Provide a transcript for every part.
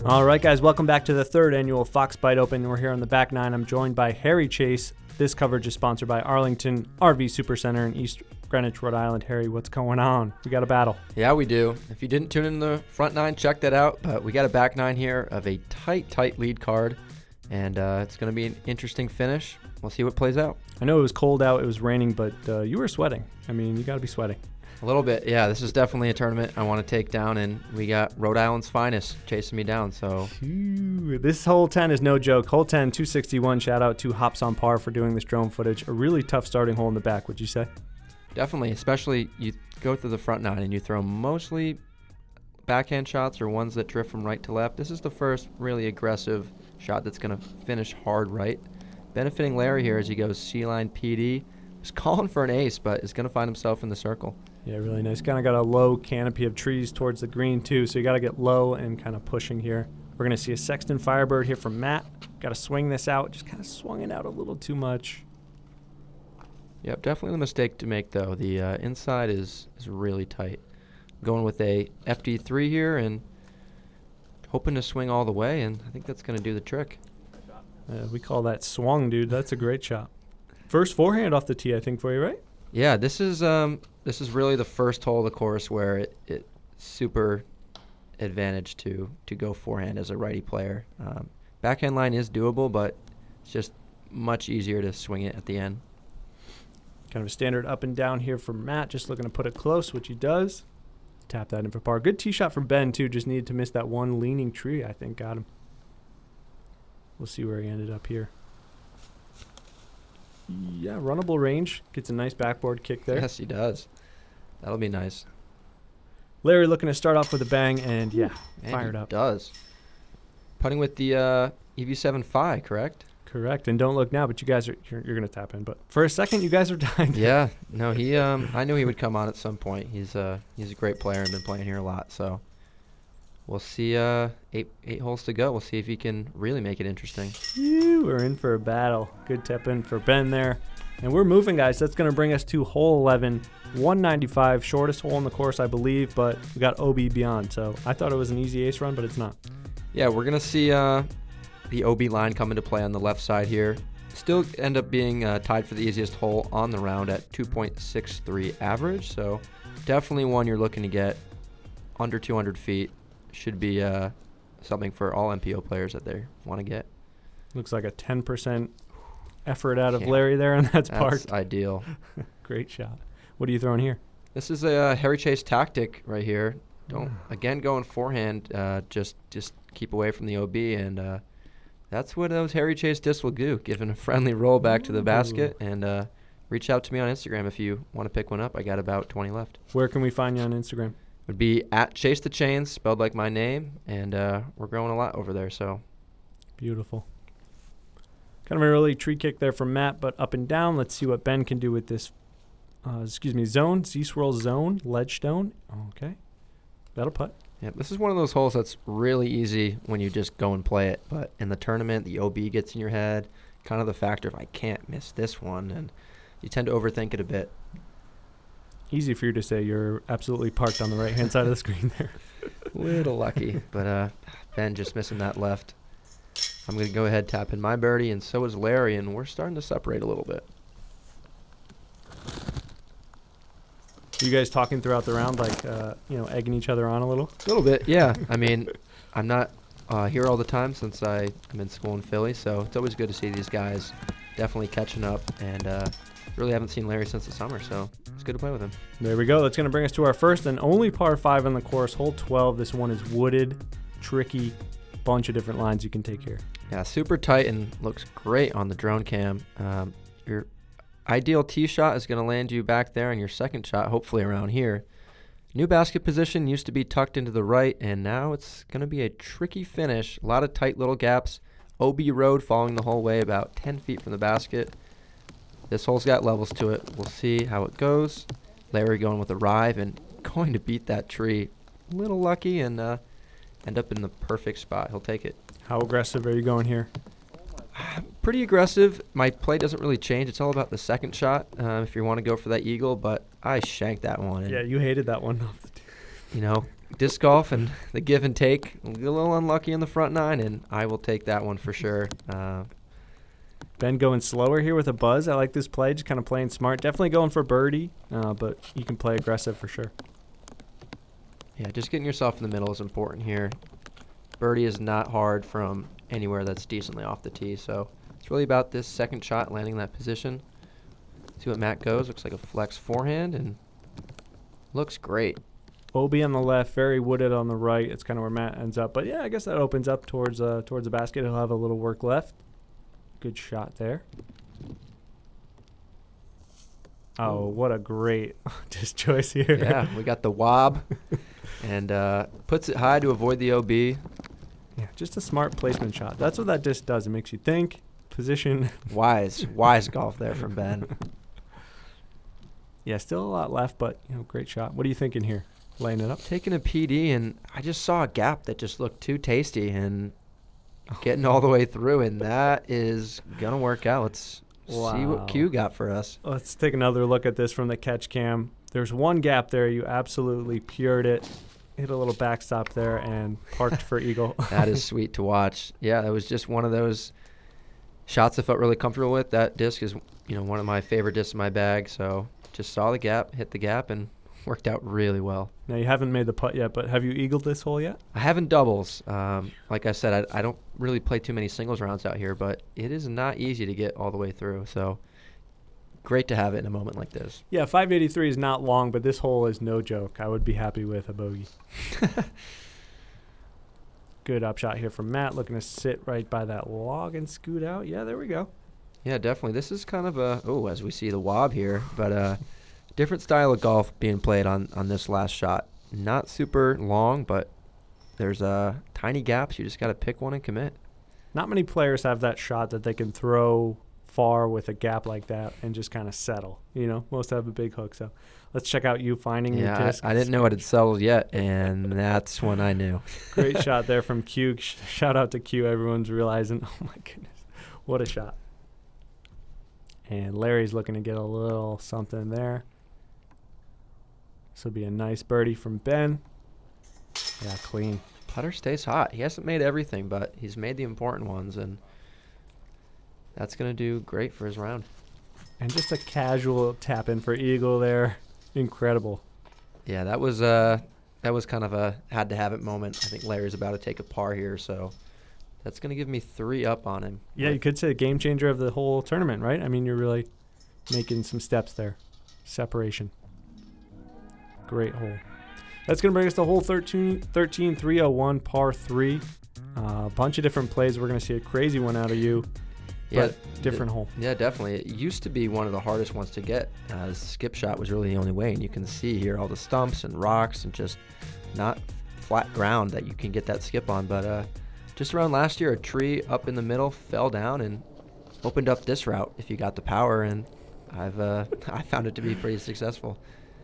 All right, guys, welcome back to the third annual Fox Bite Open. We're here on the back nine. I'm joined by Harry Chace. This coverage is sponsored by Arlington RV Supercenter in East Greenwich, Rhode Island. Harry, what's going on? We got a battle. Yeah, we do. If you didn't tune in the front nine, check that out. But we got a back nine here of a tight lead card, and it's going to be an interesting finish. We'll see what plays out. I know it was cold out, it was raining, but you were sweating. I mean, you got to be sweating. A little bit, yeah. This is definitely a tournament I want to take down, and we got Rhode Island's finest chasing me down. So this hole 10 is no joke. Hole 10, 261. Shout out to Hops on Par for doing this drone footage. A really tough starting hole in the back, would you say? Definitely, especially you go through the front nine and you throw mostly backhand shots or ones that drift from right to left. This is the first really aggressive shot that's going to finish hard right. Benefiting Larry here as he goes C-line PD. He's calling for an ace, but is going to find himself in the circle. Yeah, really nice. Kind of got a low canopy of trees towards the green, too, so you got to get low and kind of pushing here. We're going to see a Sexton Firebird here from Matt. Got to swing this out. Just kind of swung it out a little too much. Yep, definitely the mistake to make, though. The inside is really tight. Going with a FD3 here and hoping to swing all the way, and I think that's going to do the trick. We call that swung, dude. That's a great shot. First forehand off the tee, I think, for you, right? Yeah, this is really the first hole of the course where it super advantage to go forehand as a righty player. Backhand line is doable, but it's just much easier to swing it at the end. Kind of a standard up and down here for Matt, just looking to put it close, which he does. Tap that in for par. Good tee shot from Ben, too. Just needed to miss that one leaning tree, I think. Got him. We'll see where he ended up here. Yeah, runnable range. Gets a nice backboard kick there. Yes, he does. That'll be nice. Larry looking to start off with a bang, and yeah, Man, fired he up. Does. Putting with the EV7 Phi, correct? Correct, and don't look now, but you guys you're going to tap in. But for a second, you guys are dying. Yeah, no, he. I knew he would come on at some point. He's a great player and been playing here a lot. So we'll see. Eight holes to go. We'll see if he can really make it interesting. We're in for a battle. Good tap in for Ben there, and we're moving, guys. That's going to bring us to hole 11, 195, shortest hole in the course, I believe. But we got OB beyond, so I thought it was an easy ace run, but it's not. Yeah, we're gonna see the OB line come into play on the left side here. Still end up being tied for the easiest hole on the round at 2.63 average. So definitely one you're looking to get under 200 feet. Should be something for all MPO players that they want to get. Looks like a 10% effort out of Larry there, and that's parked. That's ideal. Great shot. What are you throwing here? This is a Harry Chace tactic right here. Don't again going forehand. Just keep away from the OB, and that's what those Harry Chace discs will do. Giving a friendly roll back to the basket, and reach out to me on Instagram if you want to pick one up. I got about 20 left. Where can we find you on Instagram? Would be at Chace the Chains, spelled like my name, and we're growing a lot over there. So beautiful. Kind of a early tree kick there from Matt, but up and down. Let's see what Ben can do with this. Zone, Z-Swirl Zone, ledge stone. Okay, that'll putt. Yeah, this is one of those holes that's really easy when you just go and play it. But in the tournament, the OB gets in your head, kind of the factor of I can't miss this one, and you tend to overthink it a bit. Easy for you to say. You're absolutely parked on the right-hand side of the screen there. Little lucky, but Ben just missing that left. I'm going to go ahead, tap in my birdie, and so is Larry, and we're starting to separate a little bit. You guys talking throughout the round, like, egging each other on a little? A little bit, yeah. I mean, I'm not here all the time since I'm in school in Philly, so it's always good to see these guys definitely catching up, and really haven't seen Larry since the summer, so it's good to play with him. There we go. That's going to bring us to our first and only par 5 on the course, hole 12. This one is wooded, tricky, bunch of different lines you can take here. Yeah, super tight and looks great on the drone cam. Your ideal tee shot is going to land you back there, and your second shot hopefully around here. New basket position used to be tucked into the right, and now it's going to be a tricky finish. A lot of tight little gaps. OB Road following the whole way about 10 feet from the basket. This hole's got levels to it. We'll see how it goes. Larry going with a rive and going to beat that tree. A little lucky and end up in the perfect spot. He'll take it. How aggressive are you going here? Pretty aggressive. My play doesn't really change. It's all about the second shot if you want to go for that eagle, but I shanked that one. Yeah, you hated that one. disc golf and the give and take. A little unlucky in the front nine, and I will take that one for sure. Ben going slower here with a buzz. I like this play, just kind of playing smart. Definitely going for birdie, but you can play aggressive for sure. Yeah, just getting yourself in the middle is important here. Birdie is not hard from anywhere that's decently off the tee, so it's really about this second shot, landing that position. See what Matt goes. Looks like a flex forehand, and looks great. OB on the left, very wooded on the right. It's kind of where Matt ends up. But, yeah, I guess that opens up towards the basket. He'll have a little work left. Good shot there. Oh, what a great disc choice here. Yeah, we got the wob and puts it high to avoid the OB. Yeah, just a smart placement shot. That's what that disc does. It makes you think, position. Wise golf there from Ben. Yeah, still a lot left, but, great shot. What are you thinking here? Laying it up? Taking a PD, and I just saw a gap that just looked too tasty, and getting all the way through, and that is going to work out. Let's see what Q got for us. Let's take another look at this from the catch cam. There's one gap there. You absolutely pured it. Hit a little backstop there and parked for eagle. That is sweet to watch. Yeah, that was just one of those shots I felt really comfortable with. That disc is, one of my favorite discs in my bag, so just saw the gap, hit the gap, and worked out really well. Now, you haven't made the putt yet, but have you eagled this hole yet? I haven't doubles. Like I said, I don't really play too many singles rounds out here, but it is not easy to get all the way through. So great to have it in a moment like this. Yeah, 583 is not long, but this hole is no joke. I would be happy with a bogey. Good upshot here from Matt, looking to sit right by that log and scoot out. Yeah, there we go. Yeah, definitely. This is kind of as we see the wob here, but different style of golf being played on this last shot. Not super long, but there's tiny gaps. You just got to pick one and commit. Not many players have that shot that they can throw far with a gap like that and just kind of settle. Most have a big hook. So let's check out you finding your disc. I didn't know it had settled yet, and that's when I knew. Great shot there from Q. Shout out to Q. Everyone's realizing, oh, my goodness, what a shot. And Larry's looking to get a little something there. This will be a nice birdie from Ben. Yeah, clean. Putter stays hot. He hasn't made everything, but he's made the important ones, and that's going to do great for his round. And just a casual tap in for eagle there. Incredible. Yeah, that was kind of a had to have it moment. I think Larry's about to take a par here, so that's going to give me 3 up on him. Yeah, you could say game changer of the whole tournament, right? I mean, you're really making some steps there. Separation. Great hole. That's going to bring us to hole 13, 301, par 3. A bunch of different plays. We're going to see a crazy one out of you. Yeah, different hole. Yeah, definitely. It used to be one of the hardest ones to get. Skip shot was really the only way, and you can see here all the stumps and rocks and just not flat ground that you can get that skip on. But just around last year, a tree up in the middle fell down and opened up this route if you got the power, and I found it to be pretty successful.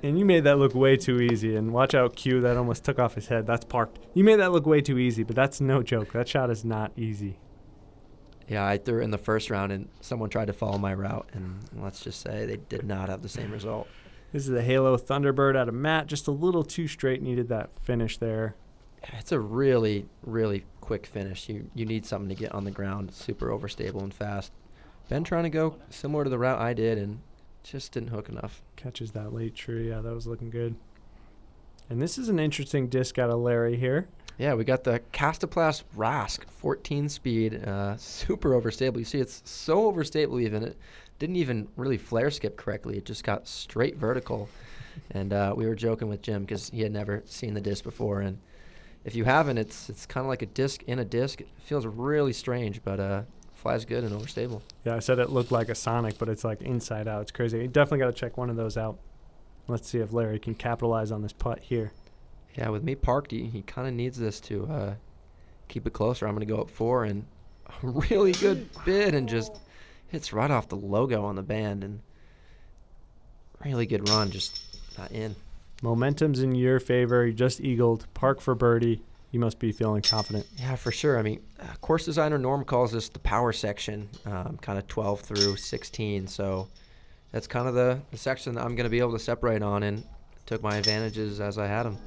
And you made that look way too easy. And watch out, Q. That almost took off his head. That's parked. You made that look way too easy, but that's no joke. That shot is not easy. Yeah, I threw it in the first round, and someone tried to follow my route, and let's just say they did not have the same result. This is the Halo Thunderbird out of Matt. Just a little too straight. Needed that finish there. It's a really, really quick finish. You need something to get on the ground, super overstable and fast. Ben trying to go similar to the route I did, and just didn't hook enough. Catches that late tree. Yeah, that was looking good. And this is an interesting disc out of Larry here. Yeah, we got the Castoplast Rask, 14 speed, super overstable. You see it's so overstable even. It didn't even really flare skip correctly. It just got straight vertical. And we were joking with Jim because he had never seen the disc before. And if you haven't, it's kind of like a disc in a disc. It feels really strange, but flies good and overstable. Yeah, I said it looked like a Sonic, but it's like inside out. It's crazy. You definitely got to check one of those out. Let's see if Larry can capitalize on this putt here. Yeah, with me parked, he kind of needs this to keep it closer. I'm going to go up 4 and a really good bid and just hits right off the logo on the band. And really good run, just not in. Momentum's in your favor. You just eagled. Park for birdie. You must be feeling confident. Yeah, for sure. I mean, course designer Norm calls this the power section, kind of 12 through 16. So that's kind of the section that I'm going to be able to separate on, and took my advantages as I had them.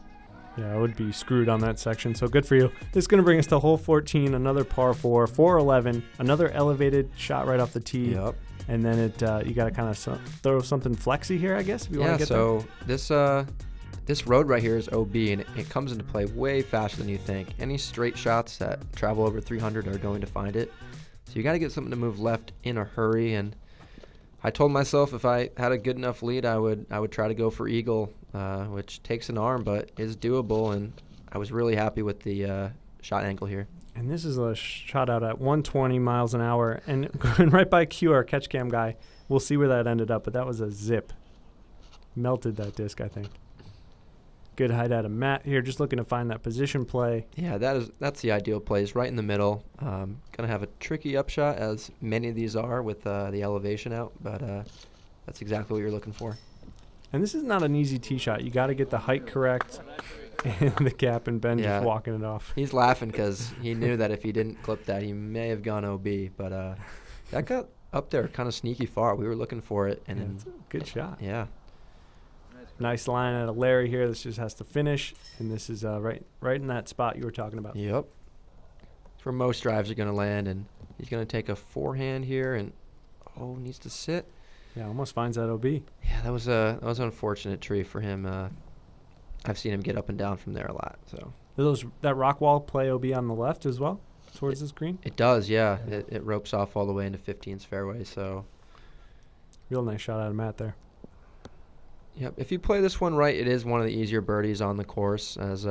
Yeah, I would be screwed on that section, so good for you. This is going to bring us to hole 14, another par 4, 411, another elevated shot right off the tee. Yep. And then you got to kind of throw something flexy here, I guess, if you want to get so this road right here is OB, and it comes into play way faster than you think. Any straight shots that travel over 300 are going to find it. So you got to get something to move left in a hurry, and I told myself if I had a good enough lead, I would try to go for eagle, which takes an arm but is doable, and I was really happy with the shot angle here. And this is a shot out at 120 miles an hour, and going right by Q, our catch cam guy. We'll see where that ended up, but that was a zip. Melted that disc, I think. Good height out of Matt here, just looking to find that position play. Yeah, that's the ideal play, is right in the middle. Gonna have a tricky upshot, as many of these are with the elevation out, but that's exactly what you're looking for. And this is not an easy tee shot. You got to get the height correct and the gap, and Ben just walking it off. He's laughing because he knew that if he didn't clip that, he may have gone OB, but that got up there kind of sneaky far. We were looking for it, and it's a good shot. Yeah. Nice line out of Larry here. This just has to finish, and this is right in that spot you were talking about. Yep. It's where most drives are going to land, and he's going to take a forehand here, and needs to sit. Yeah, almost finds that OB. Yeah, that was an unfortunate tree for him. I've seen him get up and down from there a lot. So that rock wall play OB on the left as well, towards this green. It does, yeah. It ropes off all the way into 15's fairway. So real nice shot out of Matt there. Yep. If you play this one right, it is one of the easier birdies on the course, as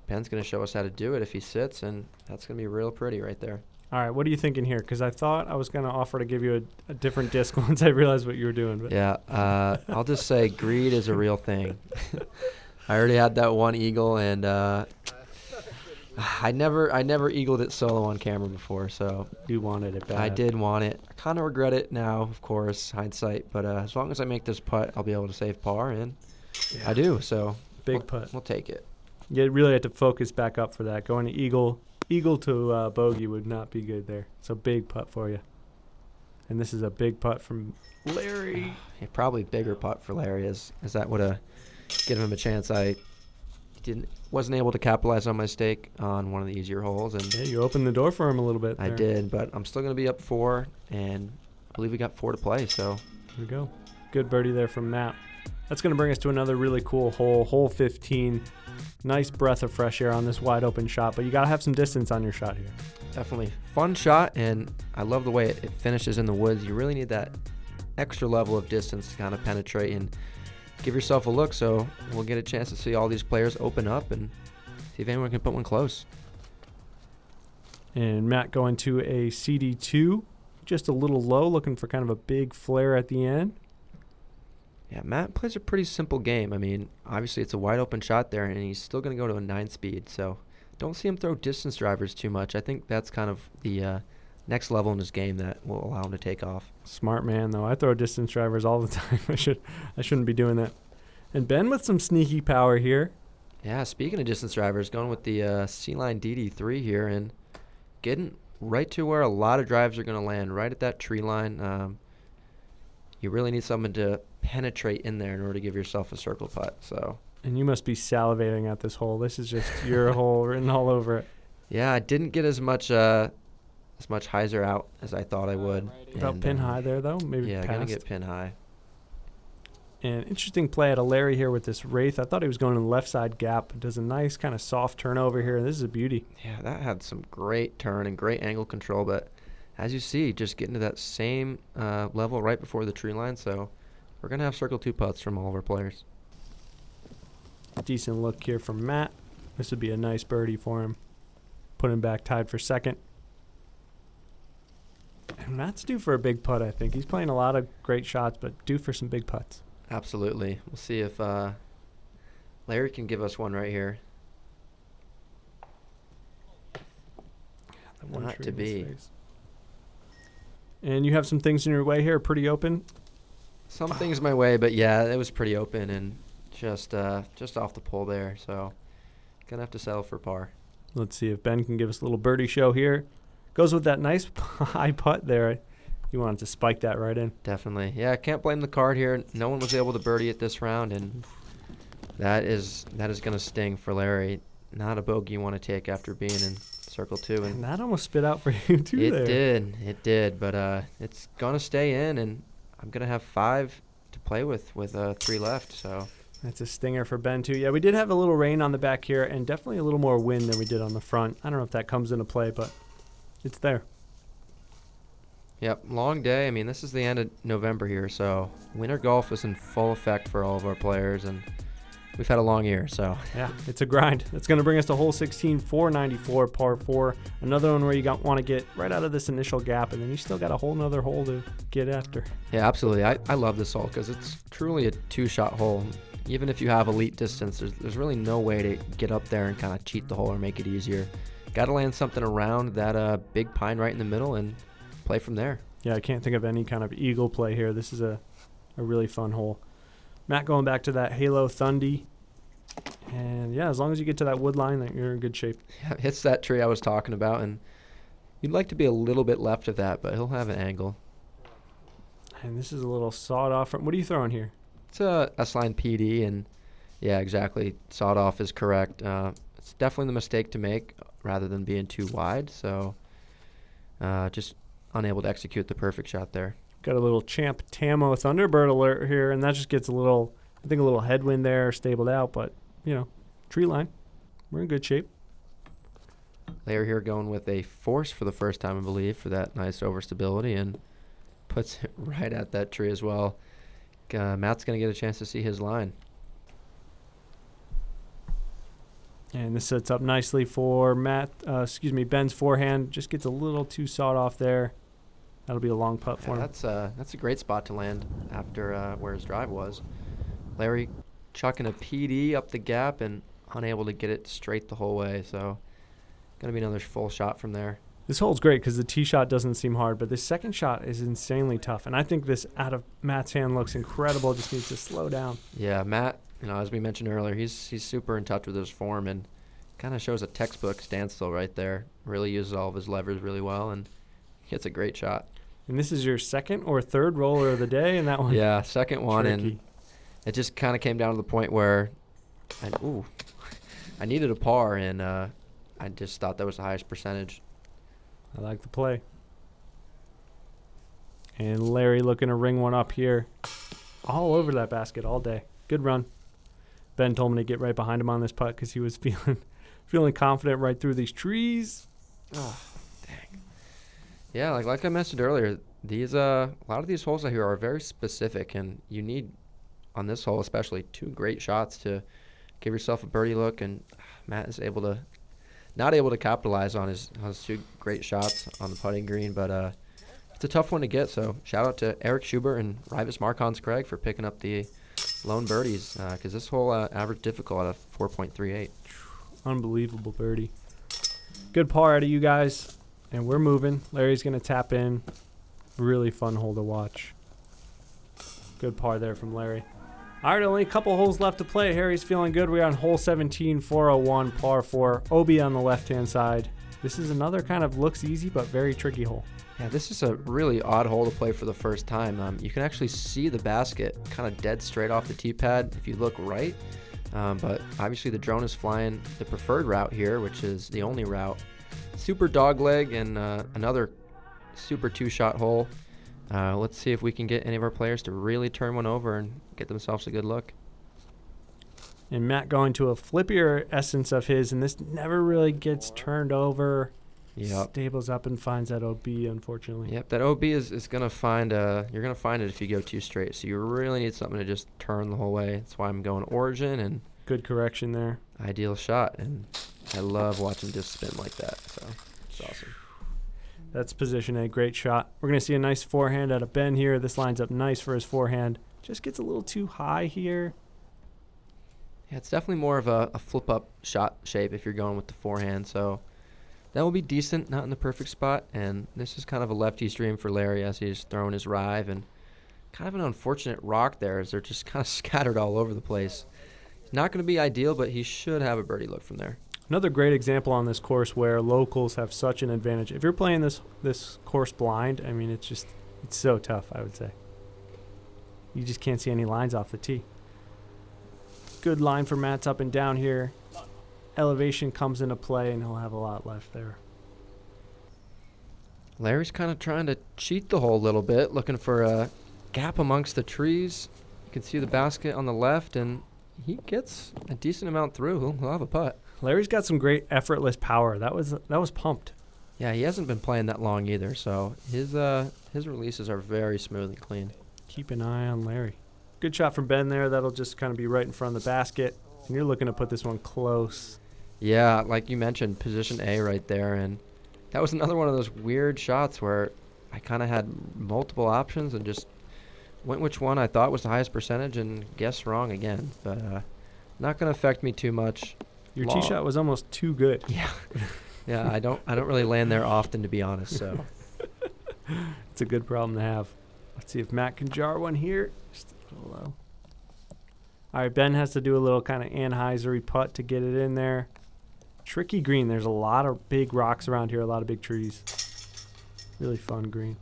Ben's going to show us how to do it if he sits, and that's going to be real pretty right there. All right, what are you thinking here? Because I thought I was going to offer to give you a different disc once I realized what you were doing. But. Yeah, I'll just say greed is a real thing. I already had that one eagle, and I never eagled it solo on camera before, so you wanted it bad. I did want it. I kind of regret it now, of course, hindsight. But as long as I make this putt, I'll be able to save par, and I do. So big putt. We'll take it. You really have to focus back up for that. Going to eagle to bogey would not be good there. So big putt for you. And this is a big putt from Larry. Yeah, probably bigger putt for Larry, as that would have given him a chance. I wasn't able to capitalize on my mistake on one of the easier holes, and yeah, you opened the door for him a little bit there. I did, but I'm still going to be up 4, and I believe we got 4 to play. So here we go. Good birdie there from Matt. That's going to bring us to another really cool hole, hole 15. Nice breath of fresh air on this wide open shot, but you got to have some distance on your shot here. Definitely fun shot, and I love the way it finishes in the woods. You really need that extra level of distance to kind of penetrate and give yourself a look, so we'll get a chance to see all these players open up and see if anyone can put one close. And Matt going to a CD2, just a little low, looking for kind of a big flare at the end. Yeah, Matt plays a pretty simple game. I mean, obviously it's a wide open shot there, and he's still going to go to a 9-speed, so don't see him throw distance drivers too much. I think that's kind of the next level in his game that will allow him to take off. Smart man, though. I throw distance drivers all the time. I shouldn't be doing that. And Ben with some sneaky power here. Yeah, speaking of distance drivers, going with the C-Line DD3 here and getting right to where a lot of drives are going to land, right at that tree line. You really need someone to penetrate in there in order to give yourself a circle putt. So. And you must be salivating at this hole. This is just your hole written all over it. Yeah, I didn't get as much hyzer out as I thought I would. About pin high there, though? Maybe yeah, past. Gonna get pin high. And interesting play out of Larry here with this Wraith. I thought he was going in the left side gap. Does a nice kind of soft turnover here. This is a beauty. Yeah, that had some great turn and great angle control, but as you see, just getting to that same level right before the tree line. So we're going to have circle 2 putts from all of our players. Decent look here from Matt. This would be a nice birdie for him. Put him back tied for second. And Matt's due for a big putt, I think. He's playing a lot of great shots, but due for some big putts. Absolutely. We'll see if Larry can give us one right here. Not to be. And you have some things in your way here, pretty open. Some things my way, but yeah, it was pretty open and just off the pole there. So gonna have to settle for par. Let's see if Ben can give us a little birdie show here. Goes with that nice high putt there. You wanted to spike that right in. Definitely. Yeah, I can't blame the card here. No one was able to birdie it this round, and That is going to sting for Larry. Not a bogey you want to take after being in circle 2. And that almost spit out for you too there. It did. But it's going to stay in, and I'm going to have 5 to play with 3 left. So that's a stinger for Ben too. Yeah, we did have a little rain on the back here and definitely a little more wind than we did on the front. I don't know if that comes into play, but it's there. Yep, long day. I mean, this is the end of November here, so winter golf is in full effect for all of our players, and we've had a long year, so. Yeah, it's a grind. That's going to bring us to hole 16, 494, par 4. Another one where you want to get right out of this initial gap, and then you still got a whole nother hole to get after. Yeah, absolutely. I love this hole because it's truly a 2-shot hole. Even if you have elite distance, there's really no way to get up there and kind of cheat the hole or make it easier. Got to land something around that big pine right in the middle and play from there. Yeah, I can't think of any kind of eagle play here. This is a really fun hole. Matt going back to that Halo Thundy. And yeah, as long as you get to that wood line, then you're in good shape. Yeah, hits that tree I was talking about, and you'd like to be a little bit left of that, but he'll have an angle. And this is a little sawed off. What are you throwing here? It's a S-line PD, and yeah, exactly. Sawed off is correct. It's definitely the mistake to make rather than being too wide, so just unable to execute the perfect shot there. Got a little Champ Tamo Thunderbird alert here, and that just gets a little headwind there, stabled out, but, tree line. We're in good shape. Larry here going with a force for the first time, I believe, for that nice overstability, and puts it right at that tree as well. Matt's going to get a chance to see his line. And this sets up nicely for Ben's forehand. Just gets a little too sawed off there. That'll be a long putt for him. That's a great spot to land after where his drive was. Larry chucking a PD up the gap and unable to get it straight the whole way. So going to be another full shot from there. This hole's great because the tee shot doesn't seem hard, but this second shot is insanely tough. And I think this out of Matt's hand looks incredible. Just needs to slow down. Yeah, Matt, as we mentioned earlier, he's super in touch with his form and kind of shows a textbook standstill right there. Really uses all of his levers really well and hits a great shot. And this is your second or third roller of the day, and that one? Yeah, second one, tricky. And it just kind of came down to the point where, I needed a par, and I just thought that was the highest percentage. I like the play. And Larry looking to ring one up here. All over that basket all day. Good run. Ben told me to get right behind him on this putt because he was feeling confident right through these trees. Oh, dang. Yeah, like I mentioned earlier, these a lot of these holes out here are very specific, and you need, on this hole especially, 2 great shots to give yourself a birdie look, and Matt is not able to capitalize on his 2 great shots on the putting green, but it's a tough one to get. So shout out to Eric Schubert and Rivas Marcons Craig for picking up the lone birdies because this hole average difficult at a 4.38. Unbelievable birdie. Good par out of you guys, and we're moving. Larry's going to tap in. Really fun hole to watch. Good par there from Larry. All right, only a couple holes left to play. Harry's feeling good. We're on hole 17, 401, par 4. OB on the left-hand side. This is another kind of looks easy but very tricky hole. Yeah, this is a really odd hole to play for the first time. You can actually see the basket kind of dead straight off the tee pad if you look right. But obviously the drone is flying the preferred route here, which is the only route. Super dogleg and another super 2-shot hole. Let's see if we can get any of our players to really turn one over and get themselves a good look. And Matt going to a flippier essence of his, and this never really gets turned over. Yep. Stables up and finds that OB, unfortunately. Yep, that OB is going to find you're going to find it if you go too straight. So you really need something to just turn the whole way. That's why I'm going origin, and good correction there. Ideal shot, and I love watching disc spin like that. So it's awesome. That's position A, great shot. We're going to see a nice forehand out of Ben here. This lines up nice for his forehand. Just gets a little too high here. Yeah, it's definitely more of a flip-up shot shape if you're going with the forehand. So that will be decent, not in the perfect spot. And this is kind of a lefty's dream for Larry as he's throwing his rive. And kind of an unfortunate rock there as they're just kind of scattered all over the place. It's not going to be ideal, but he should have a birdie look from there. Another great example on this course where locals have such an advantage. If you're playing this course blind, I mean, it's so tough, I would say. You just can't see any lines off the tee. Good line for Matt's up and down here. Elevation comes into play, and he'll have a lot left there. Larry's kind of trying to cheat the hole a little bit, looking for a gap amongst the trees. You can see the basket on the left, and he gets a decent amount through. He'll have a putt. Larry's got some great effortless power. That was pumped. Yeah, he hasn't been playing that long either, so his releases are very smooth and clean. Keep an eye on Larry. Good shot from Ben there. That'll just kind of be right in front of the basket. And you're looking to put this one close. Yeah, like you mentioned, position A right there, and that was another one of those weird shots where I kind of had multiple options and just went which one I thought was the highest percentage and guessed wrong again. But not going to affect me too much. Your tee shot was almost too good. Yeah. Yeah, I don't really land there often, to be honest, so. It's a good problem to have. Let's see if Matt can jar one here. Just a little low. All right, Ben has to do a little kind of Anheuser-y putt to get it in there. Tricky green. There's a lot of big rocks around here, a lot of big trees. Really fun green.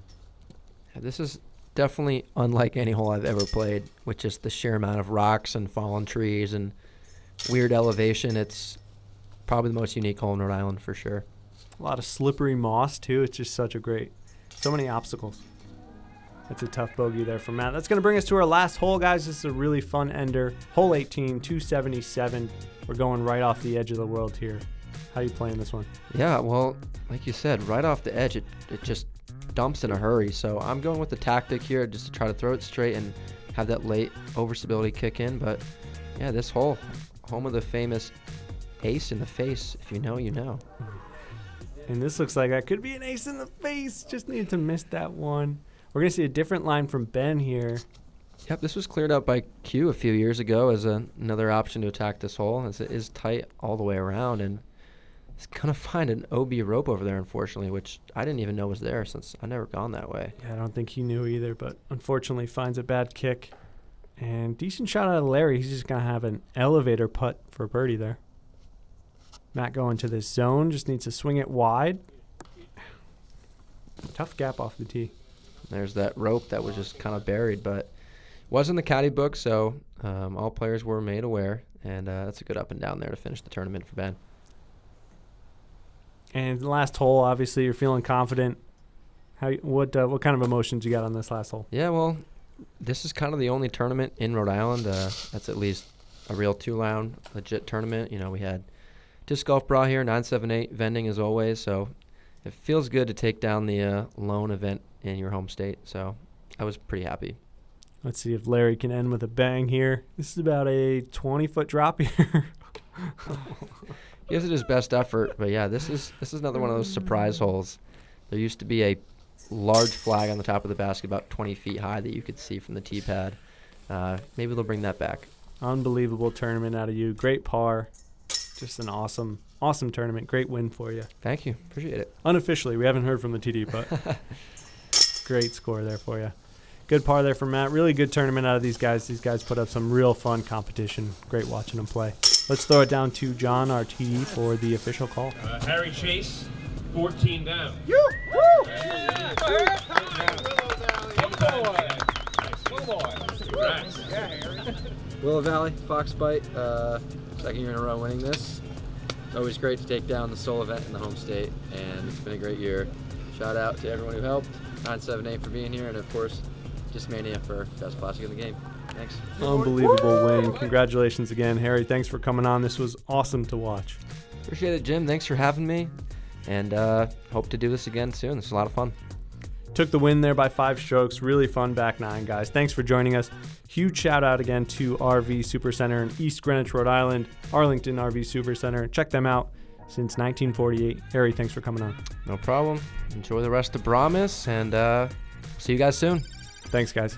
Yeah, this is definitely unlike any hole I've ever played, with just the sheer amount of rocks and fallen trees and weird elevation. It's probably the most unique hole in Rhode Island for sure. A lot of slippery moss, too. It's just such a great, so many obstacles. That's a tough bogey there for Matt. That's going to bring us to our last hole, guys. This is a really fun ender. Hole 18, 277. We're going right off the edge of the world here. How are you playing this one? Yeah, well, like you said, right off the edge, it just dumps in a hurry. So I'm going with the tactic here just to try to throw it straight and have that late overstability kick in. But, yeah, this hole, home of the famous ace in the face. If you know, you know. And this looks like that could be an ace in the face. Just needed to miss that one. We're going to see a different line from Ben here. Yep, this was cleared out by Q a few years ago as another option to attack this hole, as it is tight all the way around. And it's going to find an OB rope over there, unfortunately, which I didn't even know was there since I've never gone that way. Yeah, I don't think he knew either, but unfortunately finds a bad kick. And decent shot out of Larry. He's just going to have an elevator putt for birdie there. Matt going to this zone. Just needs to swing it wide. Tough gap off the tee. There's that rope that was just kind of buried, but was in the caddy book, so all players were made aware, and that's a good up and down there to finish the tournament for Ben. And the last hole, obviously, you're feeling confident. What kind of emotions you got on this last hole? Yeah, well, this is kind of the only tournament in Rhode Island that's at least a real two-round legit tournament. You know, we had disc golf Brah here, 978 vending as always, so it feels good to take down the lone event in your home state, so I was pretty happy. Let's see if Larry can end with a bang here. This is about a 20-foot drop here. He gives it his best effort, but yeah, this is another one of those surprise holes. There used to be a large flag on the top of the basket about 20 feet high that you could see from the tee pad. Maybe they'll bring that back. Unbelievable tournament out of you. Great par. Just an awesome tournament. Great win for you. Thank you. Appreciate it. Unofficially, we haven't heard from the TD, but great score there for you. Good par there for Matt. Really good tournament out of these guys. These guys put up some real fun competition. Great watching them play. Let's throw it down to John, our TD, for the official call. Harry Chace, 14 down. Willow Valley, Fox Bite, second year in a row winning this. It's always great to take down the sole event in the home state, and it's been a great year. Shout out to everyone who helped, 978 for being here, and of course, Just Mania for best classic in the game. Thanks. Unbelievable win. Congratulations again, Harry. Thanks for coming on. This was awesome to watch. Appreciate it, Jim. Thanks for having me, and hope to do this again soon. This is a lot of fun. Took the win there by 5 strokes. Really fun back nine, guys. Thanks for joining us. Huge shout out again to RV Supercenter in East Greenwich, Rhode Island, Arlington RV Supercenter. Check them out since 1948. Harry, thanks for coming on. No problem. Enjoy the rest of Brahmas, and see you guys soon. Thanks, guys.